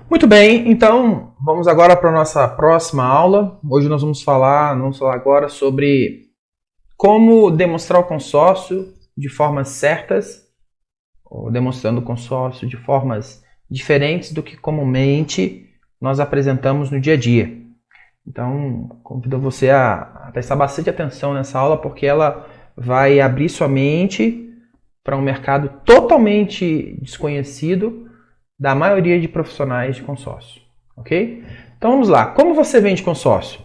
Muito bem, então vamos agora para a nossa próxima aula. Hoje nós vamos falar agora sobre como demonstrar o consórcio de formas certas, ou demonstrando o consórcio de formas diferentes do que comumente nós apresentamos no dia a dia. Então, convido você a prestar bastante atenção nessa aula, porque ela vai abrir sua mente para um mercado totalmente desconhecido da maioria de profissionais de consórcio, ok? Então vamos lá, como você vende consórcio?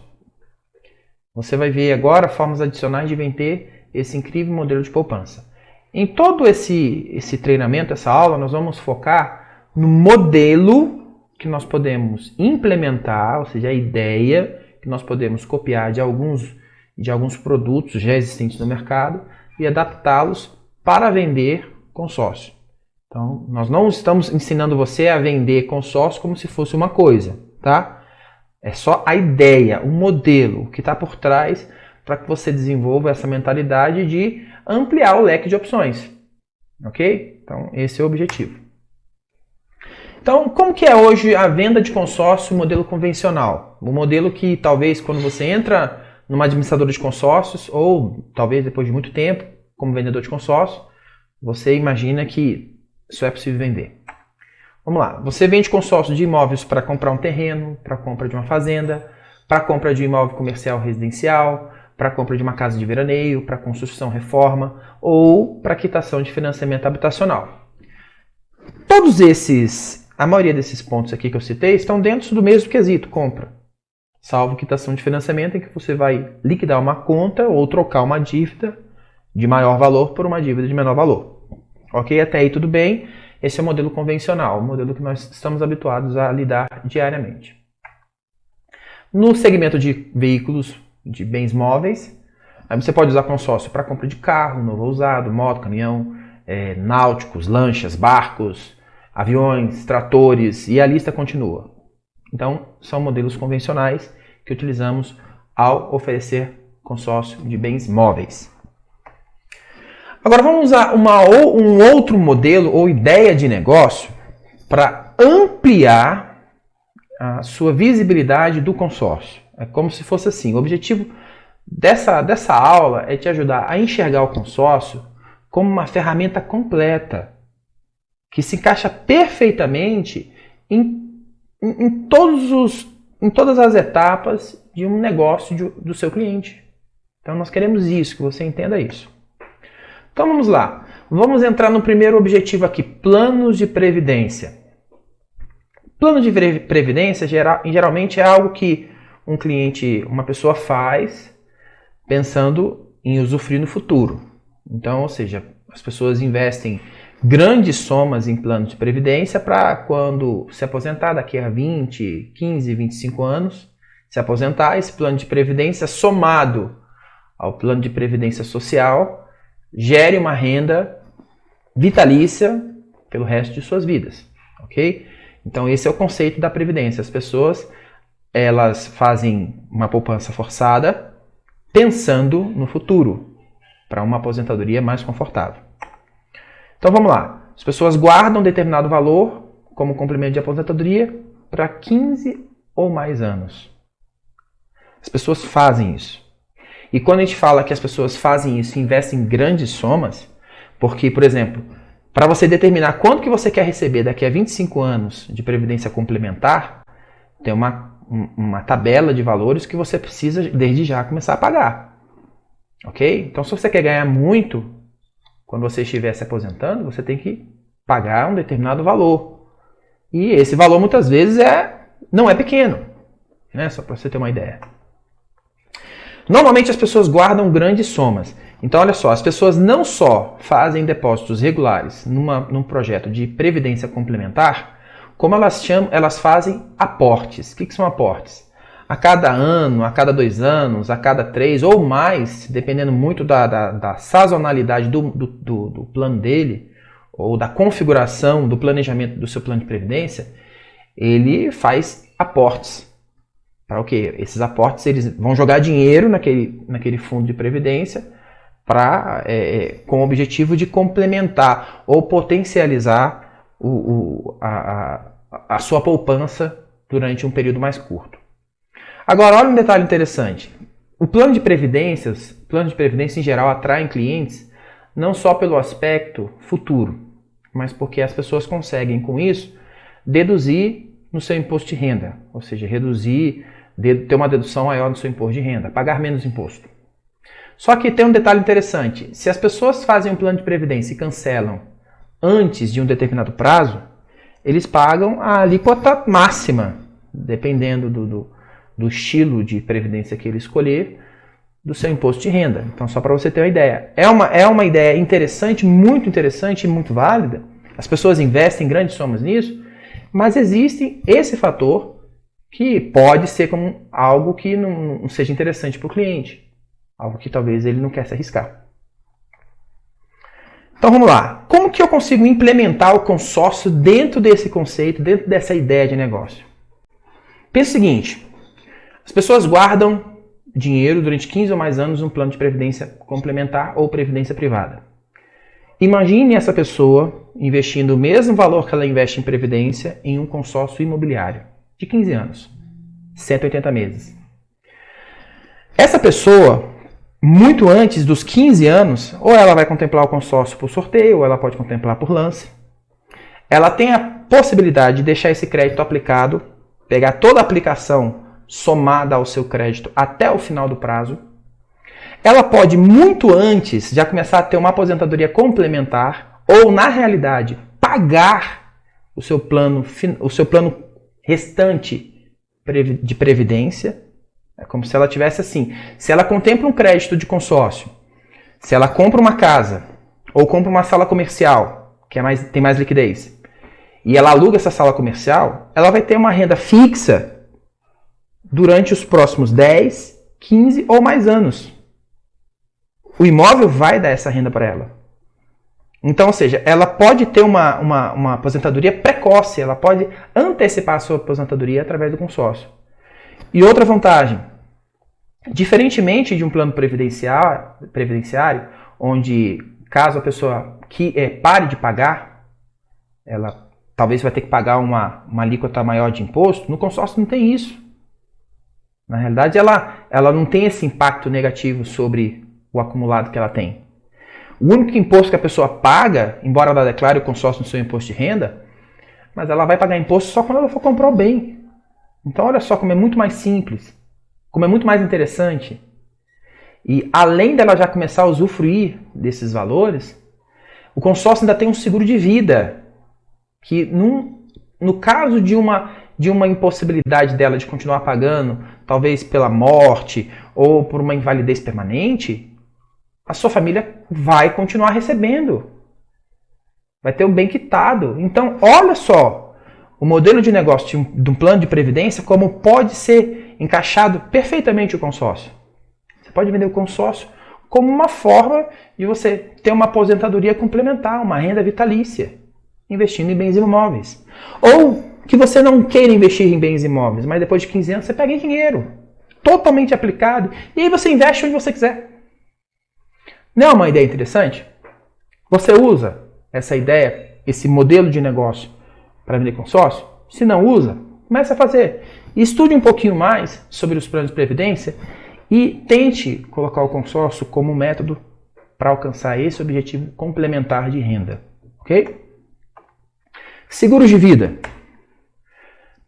Você vai ver agora formas adicionais de vender esse incrível modelo de poupança. Em todo esse treinamento, essa aula, nós vamos focar no modelo que nós podemos implementar, ou seja, a ideia que nós podemos copiar de alguns produtos já existentes no mercado e adaptá-los para vender consórcio. Então, nós não estamos ensinando você a vender consórcio como se fosse uma coisa, tá? É só a ideia, o modelo que está por trás para que você desenvolva essa mentalidade de ampliar o leque de opções, ok? Então, esse é o objetivo. Então, como que é hoje a venda de consórcio, o modelo convencional? O modelo que talvez quando você entra numa administradora de consórcios, ou talvez depois de muito tempo, como vendedor de consórcio, você imagina que isso é possível vender. Vamos lá, você vende consórcio de imóveis para comprar um terreno, para compra de uma fazenda, para compra de um imóvel comercial residencial, para compra de uma casa de veraneio, para construção, reforma ou para quitação de financiamento habitacional. A maioria desses pontos aqui que eu citei estão dentro do mesmo quesito, compra. Salvo quitação de financiamento, em que você vai liquidar uma conta ou trocar uma dívida de maior valor por uma dívida de menor valor. Ok? Até aí tudo bem. Esse é o modelo convencional, o modelo que nós estamos habituados a lidar diariamente. No segmento de veículos, de bens móveis, aí você pode usar consórcio para compra de carro, novo ou usado, moto, caminhão, náuticos, lanchas, barcos, aviões, tratores e a lista continua. Então, são modelos convencionais que utilizamos ao oferecer consórcio de bens móveis. Agora vamos usar um outro modelo ou ideia de negócio para ampliar a sua visibilidade do consórcio. É como se fosse assim, o objetivo dessa aula é te ajudar a enxergar o consórcio como uma ferramenta completa, que se encaixa perfeitamente em todas as etapas de um negócio do seu cliente. Então nós queremos isso, que você entenda isso. Então vamos lá, vamos entrar no primeiro objetivo aqui, planos de previdência. Plano de previdência geralmente é algo que uma pessoa faz pensando em usufruir no futuro. Então, ou seja, as pessoas investem grandes somas em planos de previdência para quando se aposentar daqui a 20, 15, 25 anos, se aposentar, esse plano de previdência somado ao plano de previdência social gere uma renda vitalícia pelo resto de suas vidas, ok? Então esse é o conceito da previdência. As pessoas, elas fazem uma poupança forçada pensando no futuro, para uma aposentadoria mais confortável. Então vamos lá. As pessoas guardam determinado valor como complemento de aposentadoria para 15 ou mais anos. As pessoas fazem isso. E quando a gente fala que as pessoas fazem isso e investem em grandes somas, porque, por exemplo, para você determinar quanto que você quer receber daqui a 25 anos de previdência complementar, tem uma tabela de valores que você precisa, desde já, começar a pagar. Ok? Então, se você quer ganhar muito, quando você estiver se aposentando, você tem que pagar um determinado valor. E esse valor, muitas vezes, não é pequeno. Né? Só para você ter uma ideia. Normalmente as pessoas guardam grandes somas. Então, olha só, as pessoas não só fazem depósitos regulares num projeto de previdência complementar, como elas fazem aportes. O que são aportes? A cada ano, a cada 2 anos, a cada 3 ou mais, dependendo muito da sazonalidade do plano dele, ou da configuração do planejamento do seu plano de previdência, ele faz aportes. Para o quê? Esses aportes eles vão jogar dinheiro naquele fundo de previdência com o objetivo de complementar ou potencializar a sua poupança durante um período mais curto. Agora, olha um detalhe interessante. O plano de previdência em geral atraem clientes não só pelo aspecto futuro, mas porque as pessoas conseguem com isso deduzir no seu imposto de renda, ou seja, ter uma dedução maior no seu imposto de renda, pagar menos imposto. Só que tem um detalhe interessante, se as pessoas fazem um plano de previdência e cancelam antes de um determinado prazo, eles pagam a alíquota máxima, dependendo do estilo de previdência que ele escolher, do seu imposto de renda. Então, só para você ter uma ideia. É uma ideia interessante e muito válida. As pessoas investem grandes somas nisso, mas existe esse fator que pode ser como algo que não seja interessante para o cliente. Algo que talvez ele não quer se arriscar. Então vamos lá. Como que eu consigo implementar o consórcio dentro desse conceito, dentro dessa ideia de negócio? Pensa o seguinte. As pessoas guardam dinheiro durante 15 ou mais anos num plano de previdência complementar ou previdência privada. Imagine essa pessoa investindo o mesmo valor que ela investe em previdência em um consórcio imobiliário de 15 anos, 180 meses. Essa pessoa, muito antes dos 15 anos, ou ela vai contemplar o consórcio por sorteio, ou ela pode contemplar por lance. Ela tem a possibilidade de deixar esse crédito aplicado, pegar toda a aplicação somada ao seu crédito até o final do prazo. Ela pode, muito antes, já começar a ter uma aposentadoria complementar, ou, na realidade, pagar o seu plano restante de previdência. É como se ela tivesse assim. Se ela contempla um crédito de consórcio, se ela compra uma casa, ou compra uma sala comercial, que tem mais liquidez, e ela aluga essa sala comercial, ela vai ter uma renda fixa durante os próximos 10, 15 ou mais anos. O imóvel vai dar essa renda para ela. Então, ou seja, ela pode ter uma aposentadoria precoce, ela pode antecipar a sua aposentadoria através do consórcio. E outra vantagem, diferentemente de um plano previdenciário, onde caso a pessoa pare de pagar, ela talvez vai ter que pagar uma alíquota maior de imposto, no consórcio não tem isso. Na realidade, ela não tem esse impacto negativo sobre o acumulado que ela tem. O único imposto que a pessoa paga, embora ela declare o consórcio no seu imposto de renda, mas ela vai pagar imposto só quando ela for comprar o bem. Então, olha só como é muito mais simples, como é muito mais interessante. E além dela já começar a usufruir desses valores, o consórcio ainda tem um seguro de vida, que no caso de uma impossibilidade dela de continuar pagando, talvez pela morte ou por uma invalidez permanente, a sua família vai continuar recebendo. Vai ter o bem quitado. Então, olha só o modelo de negócio de um plano de previdência, como pode ser encaixado perfeitamente o consórcio. Você pode vender o consórcio como uma forma de você ter uma aposentadoria complementar, uma renda vitalícia, investindo em bens imóveis. Ou que você não queira investir em bens imóveis, mas depois de 15 anos você pega em dinheiro, totalmente aplicado, e aí você investe onde você quiser. Não é uma ideia interessante? Você usa essa ideia, esse modelo de negócio para vender consórcio? Se não usa, comece a fazer. Estude um pouquinho mais sobre os planos de previdência e tente colocar o consórcio como método para alcançar esse objetivo complementar de renda. Ok? Seguros de vida.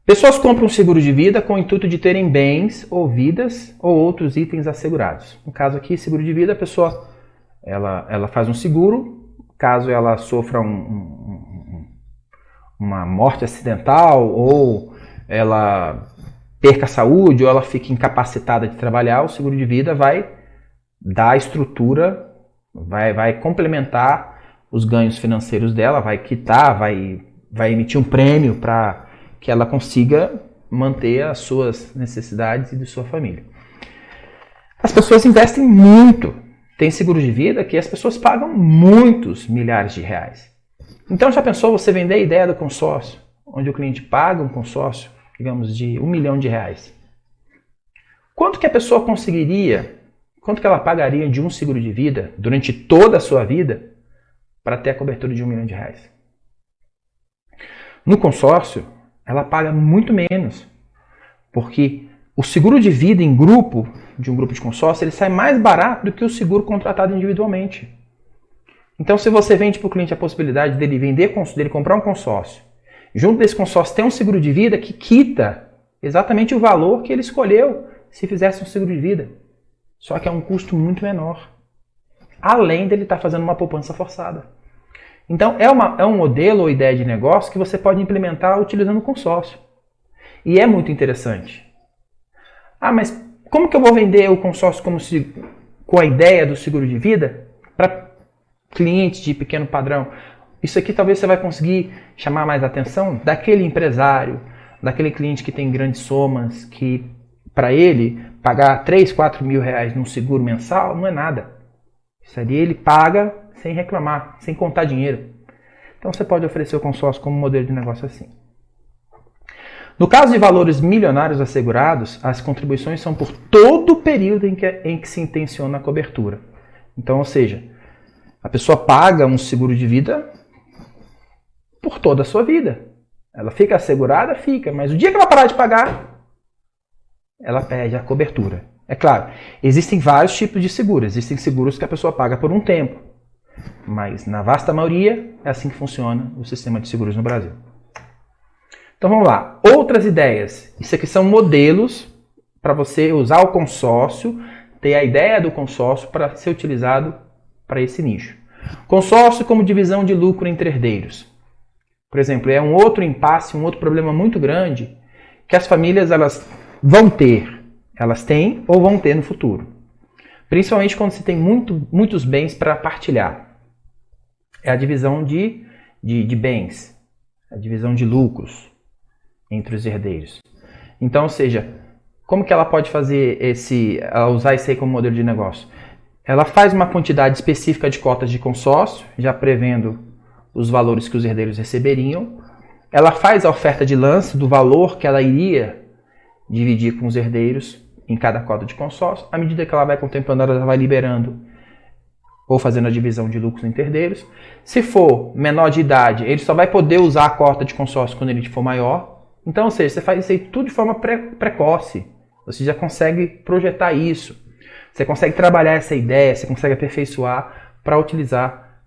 Pessoas compram seguro de vida com o intuito de terem bens ou vidas ou outros itens assegurados. No caso aqui, seguro de vida, a pessoa ela faz um seguro, caso ela sofra uma morte acidental, ou ela perca a saúde, ou ela fique incapacitada de trabalhar, o seguro de vida vai dar a estrutura, vai complementar os ganhos financeiros dela, vai quitar, vai emitir um prêmio para que ela consiga manter as suas necessidades e de sua família. As pessoas investem muito. Tem seguro de vida que as pessoas pagam muitos milhares de reais. Então já pensou você vender a ideia do consórcio, onde o cliente paga um consórcio, digamos, de R$1 milhão? Quanto que a pessoa conseguiria, quanto que ela pagaria de um seguro de vida durante toda a sua vida para ter a cobertura de R$1 milhão? No consórcio, ela paga muito menos. Porque o seguro de vida em grupo, de um grupo de consórcio, ele sai mais barato do que o seguro contratado individualmente. Então, se você vende para o cliente a possibilidade dele dele comprar um consórcio, junto desse consórcio tem um seguro de vida que quita exatamente o valor que ele escolheu se fizesse um seguro de vida. Só que é um custo muito menor. Além dele estar fazendo uma poupança forçada. Então, é um modelo ou ideia de negócio que você pode implementar utilizando o consórcio. E é muito interessante. Ah, mas como que eu vou vender o consórcio com a ideia do seguro de vida para clientes de pequeno padrão? Isso aqui talvez você vai conseguir chamar mais atenção daquele empresário, daquele cliente que tem grandes somas, que para ele pagar 3, 4 mil reais num seguro mensal não é nada. Isso ali ele paga sem reclamar, sem contar dinheiro. Então você pode oferecer o consórcio como modelo de negócio assim. No caso de valores milionários assegurados, as contribuições são por todo o período em que se intenciona a cobertura. Então, ou seja, a pessoa paga um seguro de vida por toda a sua vida. Ela fica assegurada? Fica, mas o dia que ela parar de pagar, ela perde a cobertura. É claro, existem vários tipos de seguros. Existem seguros que a pessoa paga por um tempo. Mas, na vasta maioria, é assim que funciona o sistema de seguros no Brasil. Então, vamos lá. Outras ideias. Isso aqui são modelos para você usar o consórcio, ter a ideia do consórcio para ser utilizado para esse nicho. Consórcio como divisão de lucro entre herdeiros. Por exemplo, é um outro impasse, um outro problema muito grande que as famílias elas vão ter. Elas têm ou vão ter no futuro. Principalmente quando se tem muitos bens para partilhar. É a divisão de bens, a divisão de lucros entre os herdeiros. Então, ou seja, como que ela pode fazer usar isso aí como modelo de negócio? Ela faz uma quantidade específica de cotas de consórcio, já prevendo os valores que os herdeiros receberiam. Ela faz a oferta de lance do valor que ela iria dividir com os herdeiros em cada cota de consórcio. À medida que ela vai contemplando, ela vai liberando ou fazendo a divisão de lucros entre herdeiros. Se for menor de idade, ele só vai poder usar a cota de consórcio quando ele for maior. Então, ou seja, você faz isso aí tudo de forma precoce. Você já consegue projetar isso. Você consegue trabalhar essa ideia, você consegue aperfeiçoar para utilizar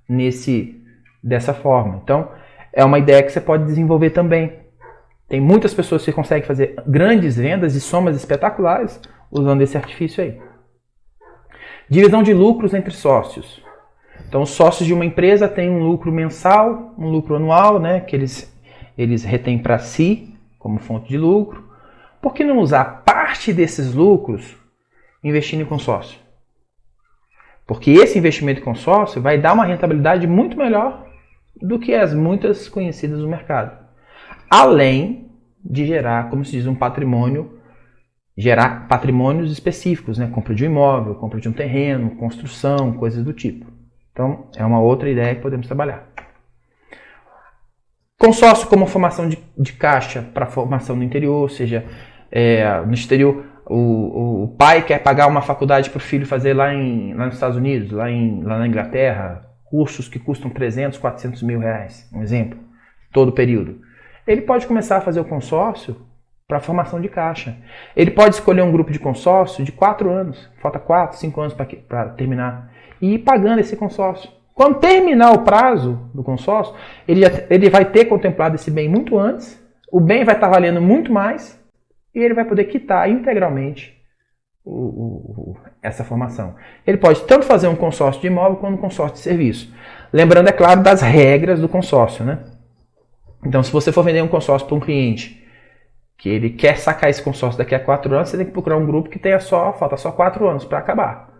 dessa forma. Então, é uma ideia que você pode desenvolver também. Tem muitas pessoas que conseguem fazer grandes vendas e somas espetaculares usando esse artifício aí. Divisão de lucros entre sócios. Então, os sócios de uma empresa têm um lucro mensal, um lucro anual, né, que eles retêm para si como fonte de lucro. Por que não usar parte desses lucros investindo em consórcio? Porque esse investimento em consórcio vai dar uma rentabilidade muito melhor do que as muitas conhecidas no mercado. Além de gerar, como se diz, um patrimônio, gerar patrimônios específicos, né? Compra de um imóvel, compra de um terreno, construção, coisas do tipo. Então, é uma outra ideia que podemos trabalhar. Consórcio como formação de caixa para formação no interior, ou seja, no exterior o pai quer pagar uma faculdade para o filho fazer lá nos Estados Unidos, lá na Inglaterra, cursos que custam 300, 400 mil reais, um exemplo, todo o período. Ele pode começar a fazer o consórcio para formação de caixa. Ele pode escolher um grupo de consórcio de 4 anos, falta 4, 5 anos para terminar, e ir pagando esse consórcio. Quando terminar o prazo do consórcio, ele vai ter contemplado esse bem muito antes, o bem vai estar valendo muito mais, e ele vai poder quitar integralmente essa formação. Ele pode tanto fazer um consórcio de imóvel quanto um consórcio de serviço. Lembrando, é claro, das regras do consórcio, né? Então, se você for vender um consórcio para um cliente que ele quer sacar esse consórcio daqui a 4 anos, você tem que procurar um grupo que falta só 4 anos para acabar.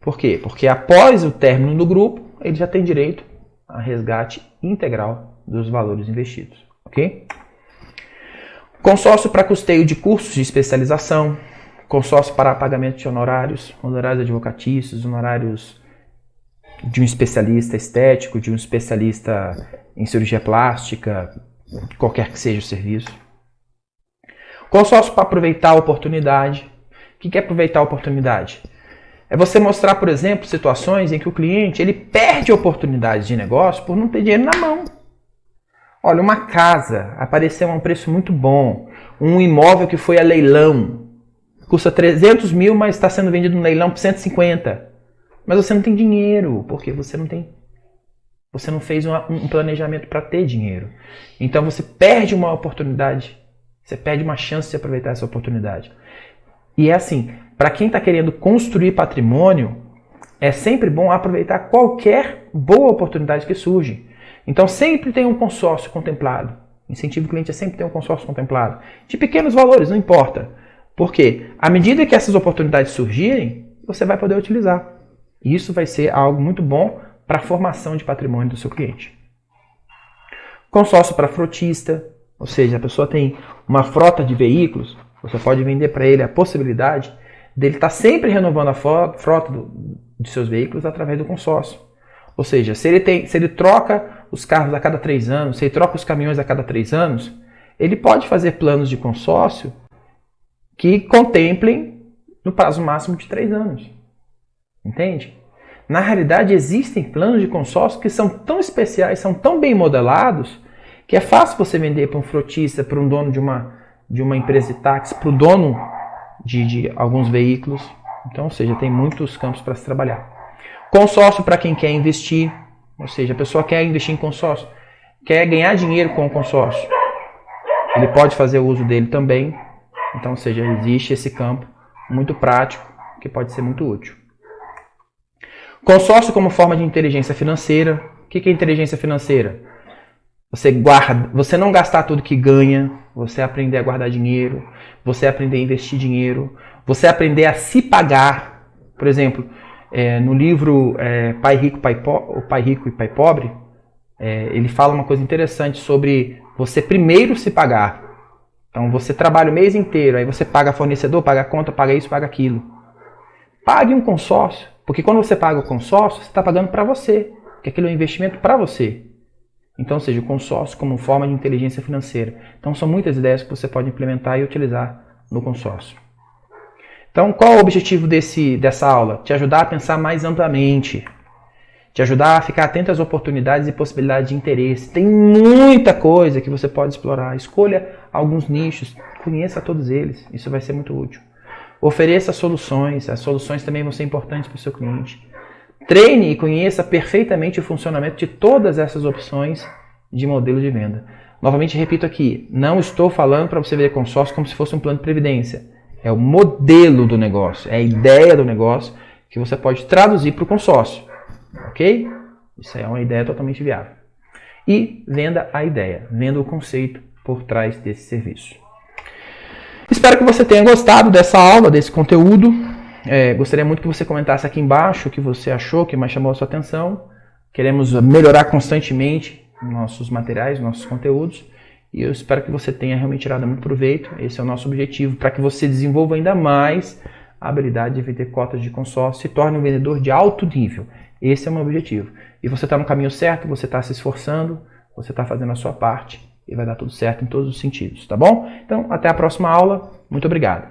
Por quê? Porque após o término do grupo, ele já tem direito a resgate integral dos valores investidos. Ok? Consórcio para custeio de cursos de especialização, consórcio para pagamento de honorários advocatícios, honorários de um especialista estético, de um especialista em cirurgia plástica, qualquer que seja o serviço. Consórcio para aproveitar a oportunidade. O que é aproveitar a oportunidade? É você mostrar, por exemplo, situações em que o cliente ele perde oportunidades de negócio por não ter dinheiro na mão. Olha, uma casa apareceu a um preço muito bom, um imóvel que foi a leilão, custa 300 mil, mas está sendo vendido no leilão por 150. Mas você não tem dinheiro, porque você não fez um planejamento para ter dinheiro. Então você perde uma oportunidade, você perde uma chance de aproveitar essa oportunidade. E é assim, para quem está querendo construir patrimônio, é sempre bom aproveitar qualquer boa oportunidade que surge. Então sempre tem um consórcio contemplado. Incentivo o cliente a sempre ter um consórcio contemplado. De pequenos valores, não importa. Porque à medida que essas oportunidades surgirem, você vai poder utilizar. E isso vai ser algo muito bom para a formação de patrimônio do seu cliente. Consórcio para frotista, ou seja, a pessoa tem uma frota de veículos, você pode vender para ele a possibilidade dele estar sempre renovando a frota de seus veículos através do consórcio. Ou seja, se ele troca os carros a cada 3 anos, se ele troca os caminhões a cada 3 anos, ele pode fazer planos de consórcio que contemplem no prazo máximo de 3 anos. Entende? Na realidade, existem planos de consórcio que são tão especiais, são tão bem modelados, que é fácil você vender para um frotista, para um dono de uma empresa de táxi, para o dono de alguns veículos. Então, ou seja, tem muitos campos para se trabalhar. Consórcio para quem quer investir, ou seja, a pessoa quer investir em consórcio, quer ganhar dinheiro com o consórcio. Ele pode fazer o uso dele também. Então, ou seja, existe esse campo muito prático que pode ser muito útil. Consórcio como forma de inteligência financeira. O que é inteligência financeira? Você não gastar tudo que ganha, você aprender a guardar dinheiro, você aprender a investir dinheiro, você aprender a se pagar. Por exemplo, no livro Pai Rico e Pai Pobre, ele fala uma coisa interessante sobre você primeiro se pagar. Então você trabalha o mês inteiro, aí você paga fornecedor, paga conta, paga isso, paga aquilo. Pague um consórcio, porque quando você paga o consórcio, você está pagando para você, porque aquilo é um investimento para você. Então, ou seja, o consórcio como forma de inteligência financeira. Então são muitas ideias que você pode implementar e utilizar no consórcio. Então, qual é o objetivo dessa aula? Te ajudar a pensar mais amplamente. Te ajudar a ficar atento às oportunidades e possibilidades de interesse. Tem muita coisa que você pode explorar. Escolha alguns nichos, conheça todos eles. Isso vai ser muito útil. Ofereça soluções. As soluções também vão ser importantes para o seu cliente. Treine e conheça perfeitamente o funcionamento de todas essas opções de modelo de venda. Novamente, repito aqui, não estou falando para você ver consórcio como se fosse um plano de previdência. É o modelo do negócio, é a ideia do negócio que você pode traduzir para o consórcio. Ok? Isso é uma ideia totalmente viável. E venda a ideia, venda o conceito por trás desse serviço. Espero que você tenha gostado dessa aula, desse conteúdo. Gostaria muito que você comentasse aqui embaixo o que você achou, o que mais chamou a sua atenção. Queremos melhorar constantemente nossos materiais, nossos conteúdos. E eu espero que você tenha realmente tirado muito proveito. Esse é o nosso objetivo, para que você desenvolva ainda mais a habilidade de vender cotas de consórcio, se torne um vendedor de alto nível. Esse é o meu objetivo. E você está no caminho certo, você está se esforçando, você está fazendo a sua parte e vai dar tudo certo em todos os sentidos, tá bom? Então, até a próxima aula. Muito obrigado.